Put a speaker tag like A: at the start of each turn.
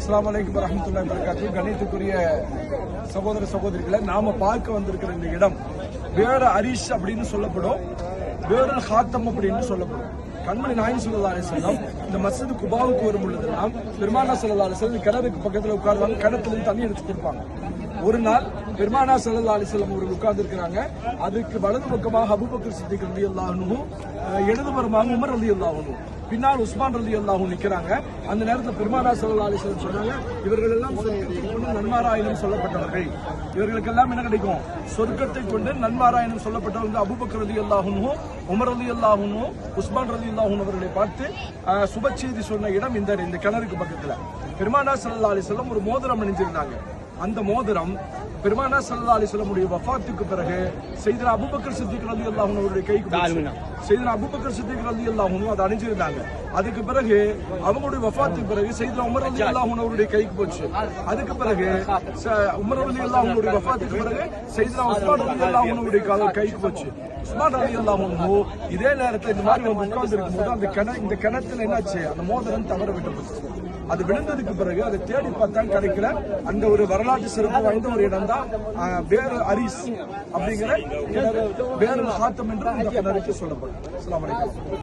A: அஸ்ஸலாமு அலைக்கும் வரஹ்மத்துல்லாஹி வபரகாத்துஹு. கணியத்துக்குரிய சகோதர சகோதரிகளை, நாம பார்க்க வந்திருக்கிற இந்த இடம் வேற அரிஷ் அப்படின்னு சொல்லப்படும், வேற ஹாத்தம் அப்படின்னு சொல்லப்படும். கண்மணி நாயகம் ஸல்லல்லாஹு அலைஹி வஸல்லம் இந்த மஸ்ஜித் குபாவுக்கு வரும் பொழுதெல்லாம் பெருமானா ஸல்லல்லாஹு அலைஹி வஸல்லம் கிணறுக்கு பக்கத்தில் உட்கார்வாங்க, கிணத்துல இருந்து தண்ணி எடுத்து கொடுப்பாங்க. ஒரு நாள் பெருமானா ஸல்லல்லாஹு அலைஹி வஸல்லம் அவர்கள் உட்கார்ந்து இருக்கிறாங்க. அதுக்கு வலது பக்கமாக அபூபக்கர் சித்திக் ரலியல்லாஹு அன்ஹு, இடதுபுறமாக உமர் ரலியல்லாஹு அன்ஹு, பின்னால் உஸ்மான் ரலியல்லாஹு அன்ஹு நிற்கிறாங்க. அந்த நேரத்தில் பெருமானா ஸல்லல்லாஹு அலைஹி வஸல்லம் சொன்னாங்க, இவர்கள் எல்லாம் சொர்க்கத்தை கொண்டு நன்மாராயணம் சொல்லப்பட்டவர்கள். இவர்களுக்கெல்லாம் என்ன கிடைக்கும்? சொர்க்கத்தை கொண்டு நன்மாராயணம் சொல்லப்பட்டவர்கள். அபூபக்கர் ரலியல்லாஹு அன்ஹு, உமர் ரலியல்லாஹு அன்ஹு, உஸ்மான் ரலியல்லாஹு அன்ஹு அவர்களை பார்த்து சுப செய்தி சொன்ன இடம் இந்த கிணறுக்கு பக்கத்துல. பெருமானா ஸல்லல்லாஹு அலைஹி வஸல்லம் ஒரு மோதிரம் அணிஞ்சிருந்தாங்க. அந்த மோதிரம் பெருமானா ஸல்லல்லாஹு அலைஹி வஸல்லம் உடைய வஃபாத்துக்கு பிறகு சையதுனா அபூபக்கர் சித்திக் ரலியல்லாஹு அன்ஹு அவருடைய கைக்கு சையதுனா அபூபக்கர் சித்திக் ரலியல்லாஹு அன்ஹு அதை அணிஞ்சிருந்தாங்க. அதுக்கு பிறகு அவங்களுடைய வஃபாத்துக்கு பிறகு சையதுனா உமர் ரலியல்லாஹு அன்ஹு அவருடைய கைக்கு போச்சு. அதுக்கு பிறகு உமர் ரலியல்லாஹு அன்ஹு அவருடைய வஃபாத்துக்கு பிறகு சையதுனா உஸ்மான் ரலியல்லாஹு அன்ஹு அவருடைய கைக்கு போச்சு. உஸ்மான் ரலியல்லாஹு அன்ஹு இதே நேரத்தில் இந்த மாதிரி உட்கார்ந்து இருக்கும்போது இந்த கிணத்துல என்னாச்சு? அந்த மோதிரம் தவற விட்டது. அது விழுந்ததுக்கு பிறகு அதை தேடி பார்த்தா கிடைக்கல. அந்த ஒரு வரலாற்று சிறப்பு வாய்ந்த ஒரு இடம் தான் பேர் அரிஸ் அப்படிங்கிற பேர் ஹாத்தம் என்று அந்த கிணறுக்கு சொல்லப்படும். அஸ்ஸலாமு அலைக்கும்.